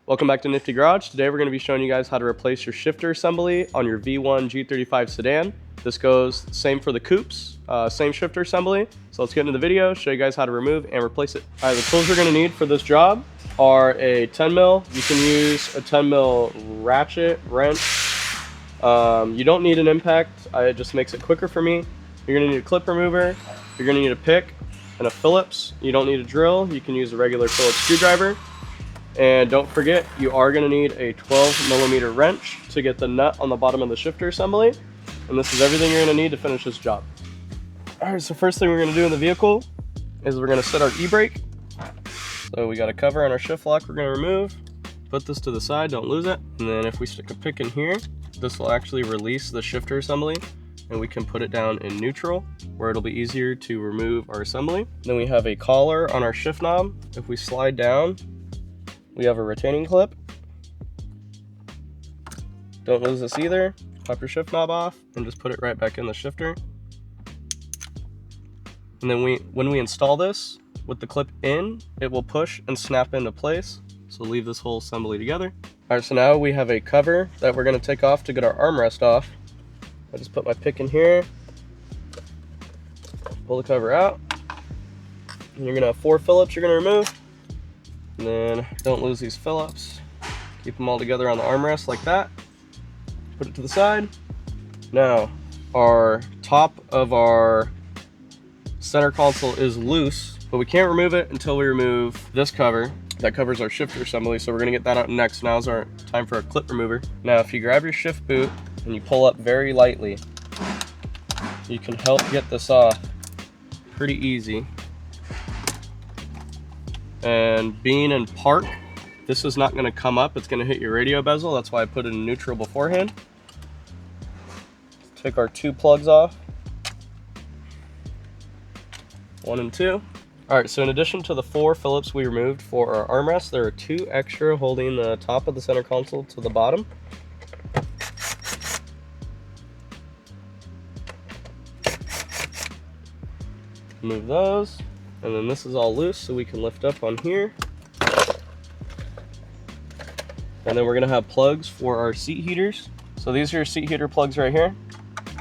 Welcome back to Nifty Garage. Today we're going to be showing you guys how to replace your shifter assembly on your V1 G35 sedan. This goes same for the coupes, same shifter assembly. So let's get into the video, show you guys how to remove and replace it. All right, the tools you're going to need for this job are a 10 mil. You can use a 10 mil ratchet, wrench. You don't need an impact. It just makes it quicker for me. You're going to need a clip remover. You're going to need a pick and a Phillips. You don't need a drill. You can use a regular Phillips screwdriver. And don't forget, you are going to need a 12mm wrench to get the nut on the bottom of the shifter assembly. And this is everything you're going to need to finish this job. Alright, so first thing we're going to do in the vehicle is we're going to set our e-brake. So we got a cover on our shift lock we're going to remove. Put this to the side, don't lose it. And then if we stick a pick in here, this will actually release the shifter assembly. And we can put it down in neutral, where it'll be easier to remove our assembly. Then we have a collar on our shift knob. If we slide down, we have a retaining clip. Don't lose this either. Pop your shift knob off and just put it right back in the shifter. And then when we install this with the clip in, it will push and snap into place. So leave this whole assembly together. All right, so now we have a cover that we're gonna take off to get our armrest off. I just put my pick in here, pull the cover out, and you're gonna have 4 Phillips you're gonna remove. And then don't lose these Phillips. Keep them all together on the armrest like that. Put it to the side. Now, our top of our center console is loose, but we can't remove it until we remove this cover. That covers our shifter assembly, so we're gonna get that out next. Now's our time for our clip remover. Now, if you grab your shift boot and you pull up very lightly, you can help get this off pretty easy. And being in park, this is not going to come up. It's going to hit your radio bezel. That's why I put it in neutral beforehand. Take our 2 plugs off. 1 and 2. All right, so in addition to the 4 Phillips we removed for our armrest, there are 2 extra holding the top of the center console to the bottom. Remove those. And then this is all loose, so we can lift up on here. And then we're gonna have plugs for our seat heaters. So these are your seat heater plugs right here.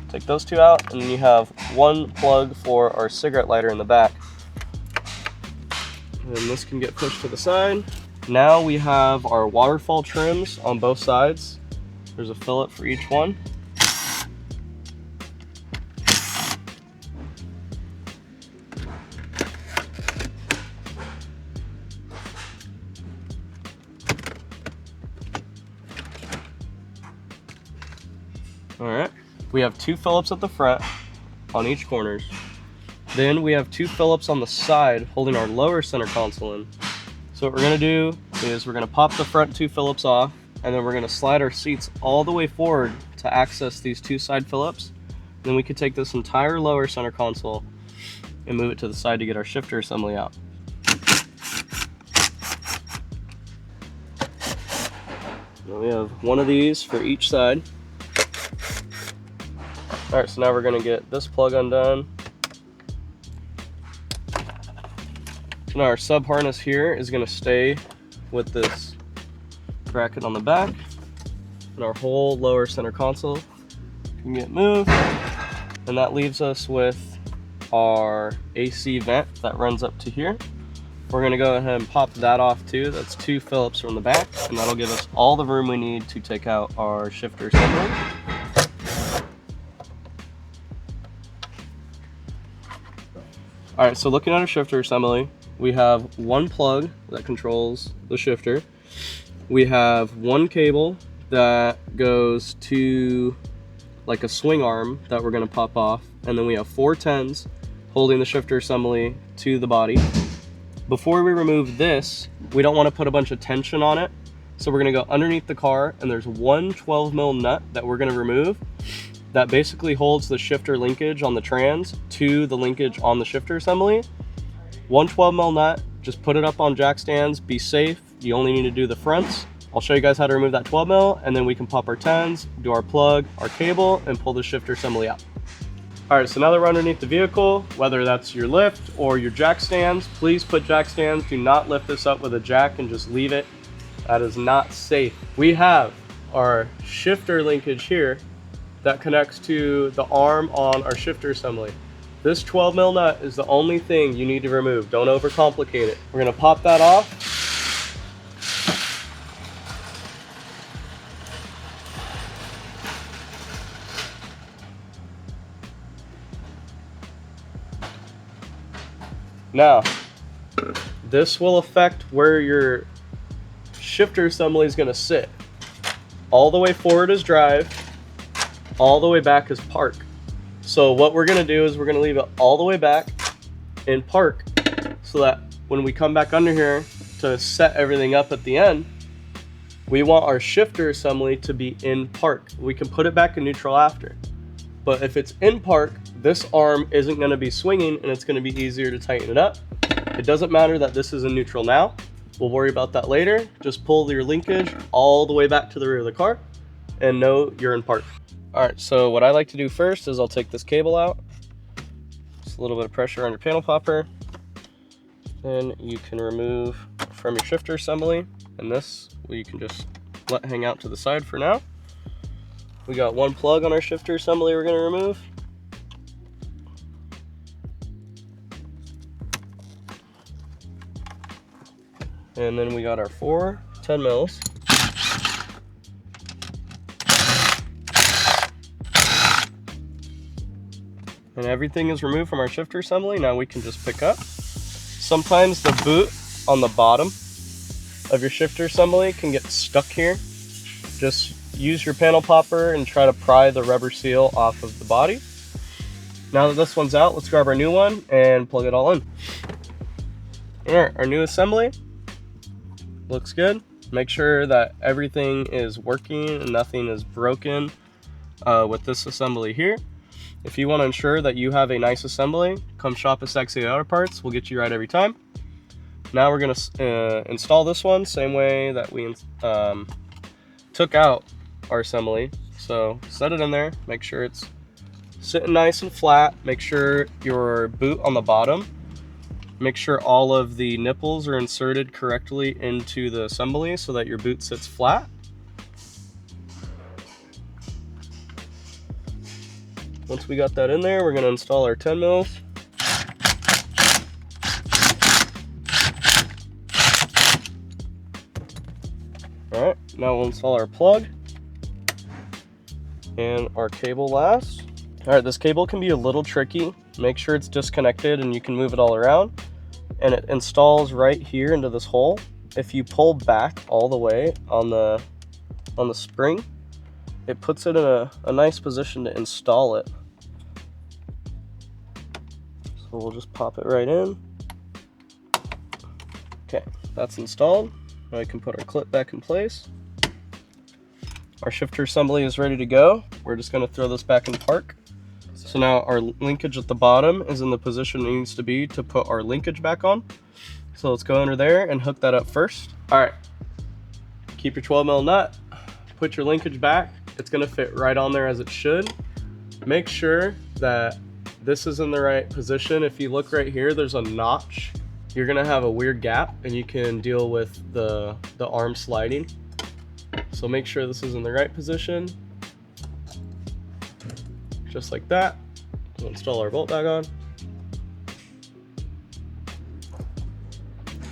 Take those 2 out, and then you have 1 plug for our cigarette lighter in the back. And this can get pushed to the side. Now we have our waterfall trims on both sides. There's a fillet for each one. All right, we have 2 Phillips at the front on each corners. Then we have 2 Phillips on the side holding our lower center console in. So what we're gonna do is we're gonna pop the front 2 Phillips off, and then we're gonna slide our seats all the way forward to access these 2 side Phillips. Then we could take this entire lower center console and move it to the side to get our shifter assembly out. Then we have 1 of these for each side. All right, so now we're gonna get this plug undone. So now our sub harness here is gonna stay with this bracket on the back, and our whole lower center console can get moved. And that leaves us with our AC vent that runs up to here. We're gonna go ahead and pop that off too. That's 2 Phillips from the back, and that'll give us all the room we need to take out our shifter assembly. All right, so looking at our shifter assembly, we have 1 plug that controls the shifter. We have 1 cable that goes to like a swing arm that we're gonna pop off. And then we have 4 10s holding the shifter assembly to the body. Before we remove this, we don't wanna put a bunch of tension on it. So we're gonna go underneath the car, and there's 1 12mm nut that we're gonna remove. That basically holds the shifter linkage on the trans to the linkage on the shifter assembly. 1 12mm nut, just put it up on jack stands, be safe. You only need to do the fronts. I'll show you guys how to remove that 12mm, and then we can pop our 10s, do our plug, our cable, and pull the shifter assembly out. All right, so now that we're underneath the vehicle, whether that's your lift or your jack stands, please put jack stands. Do not lift this up with a jack and just leave it That is not safe. We have our shifter linkage here that connects to the arm on our shifter assembly. This 12 mil nut is the only thing you need to remove. Don't overcomplicate it. We're gonna pop that off. Now, this will affect where your shifter assembly is gonna sit. All the way forward is drive, all the way back is park. So what we're gonna do is we're gonna leave it all the way back in park so that when we come back under here to set everything up at the end, we want our shifter assembly to be in park. We can put it back in neutral after. But if it's in park, this arm isn't gonna be swinging and it's gonna be easier to tighten it up. It doesn't matter that this is in neutral now. We'll worry about that later. Just pull your linkage all the way back to the rear of the car and know you're in park. All right, so what I like to do first is I'll take this cable out. Just a little bit of pressure on your panel popper. Then you can remove from your shifter assembly. And this, you can just let hang out to the side for now. We got one plug on our shifter assembly we're gonna remove. And then we got our 4 10 mils. And everything is removed from our shifter assembly. Now we can just pick up. Sometimes the boot on the bottom of your shifter assembly can get stuck here. Just use your panel popper and try to pry the rubber seal off of the body. Now that this one's out, let's grab our new one and plug it all in. All right, our new assembly looks good. Make sure that everything is working and nothing is broken with this assembly here. If you want to ensure that you have a nice assembly, come shop at Sexy Auto Parts. We'll get you right every time. Now we're going to install this one same way that we took out our assembly. So set it in there, make sure it's sitting nice and flat. Make sure your boot on the bottom, make sure all of the nipples are inserted correctly into the assembly so that your boot sits flat. Once we got that in there, we're going to install our 10 mils. All right, now we'll install our plug and our cable last. All right, this cable can be a little tricky. Make sure it's disconnected and you can move it all around. And it installs right here into this hole. If you pull back all the way on the spring, it puts it in a nice position to install it. So we'll just pop it right in. Okay, that's installed. Now we can put our clip back in place. Our shifter assembly is ready to go. We're just going to throw this back in park. So now our linkage at the bottom is in the position it needs to be to put our linkage back on. So let's go under there and hook that up first. All right, keep your 12 mil nut, put your linkage back. It's gonna fit right on there as it should. Make sure that this is in the right position. If you look right here, there's a notch. You're gonna have a weird gap and you can deal with the arm sliding. So make sure this is in the right position. Just like that. We'll install our bolt back on.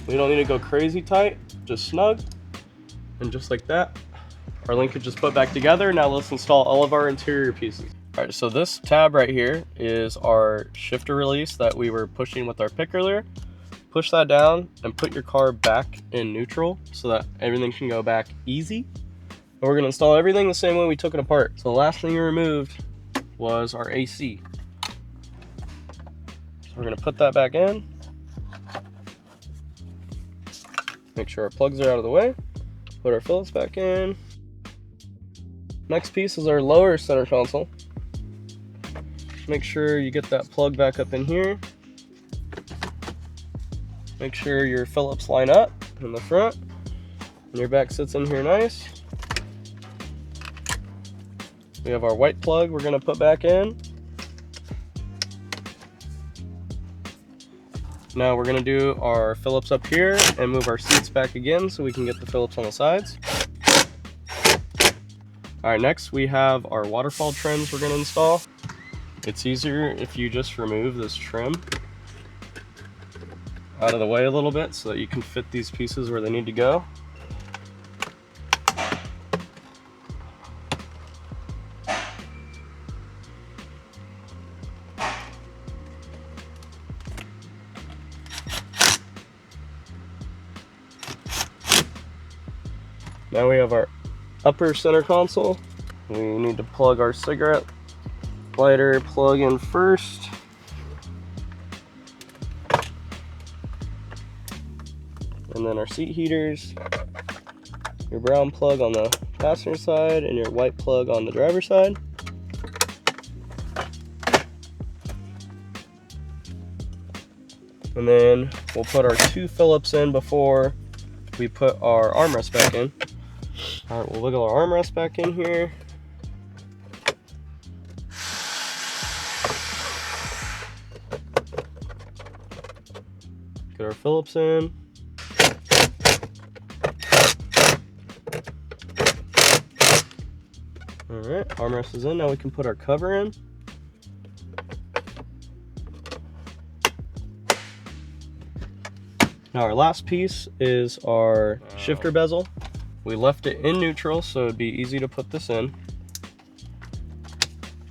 We don't need to go crazy tight, just snug. And just like that, our linkage is put back together. Now let's install all of our interior pieces. All right, so this tab right here is our shifter release that we were pushing with our pick earlier. Push that down and put your car back in neutral so that everything can go back easy. And we're gonna install everything the same way we took it apart. So the last thing we removed was our AC. So we're gonna put that back in. Make sure our plugs are out of the way. Put our Phillips back in. Next piece is our lower center console. Make sure you get that plug back up in here. Make sure your Phillips line up in the front. And your back sits in here nice. We have our white plug we're gonna put back in. Now we're gonna do our Phillips up here and move our seats back again so we can get the Phillips on the sides. All right, next we have our waterfall trims we're gonna install. It's easier if you just remove this trim out of the way a little bit so that you can fit these pieces where they need to go. Now we have our upper center console. We need to plug our cigarette lighter plug in first. And then our seat heaters, your brown plug on the passenger side and your white plug on the driver's side. And then we'll put our 2 Phillips in before we put our armrest back in. All right, we'll wiggle our armrest back in here. Get our Phillips in. All right, armrest is in. Now we can put our cover in. Now our last piece is our shifter bezel. We left it in neutral so it'd be easy to put this in.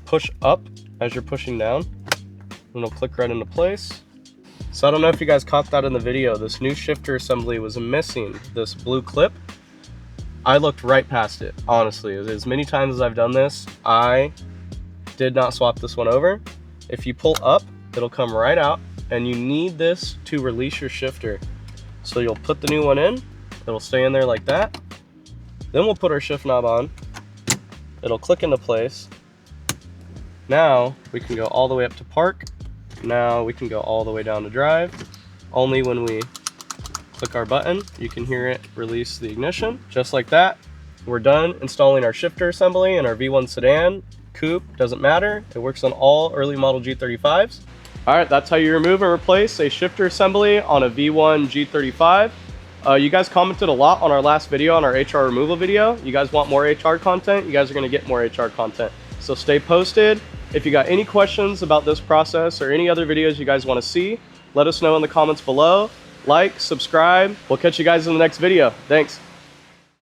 Push up as you're pushing down, and it'll click right into place. So I don't know if you guys caught that in the video, this new shifter assembly was missing this blue clip. I looked right past it, honestly. As many times as I've done this, I did not swap this one over. If you pull up, it'll come right out, and you need this to release your shifter. So you'll put the new one in, it'll stay in there like that. Then we'll put our shift knob on. It'll click into place. Now we can go all the way up to park. Now we can go all the way down to drive. Only when we click our button, you can hear it release the ignition. Just like that, we're done installing our shifter assembly in our V1 sedan, coupe, doesn't matter. It works on all early model G35s. All right, that's how you remove and replace a shifter assembly on a V1 G35. You guys commented a lot on our last video, on our HR removal video. You guys want more HR content, you guys are gonna get more HR content. So stay posted. If you got any questions about this process or any other videos you guys wanna see, let us know in the comments below. Like, subscribe. We'll catch you guys in the next video. Thanks.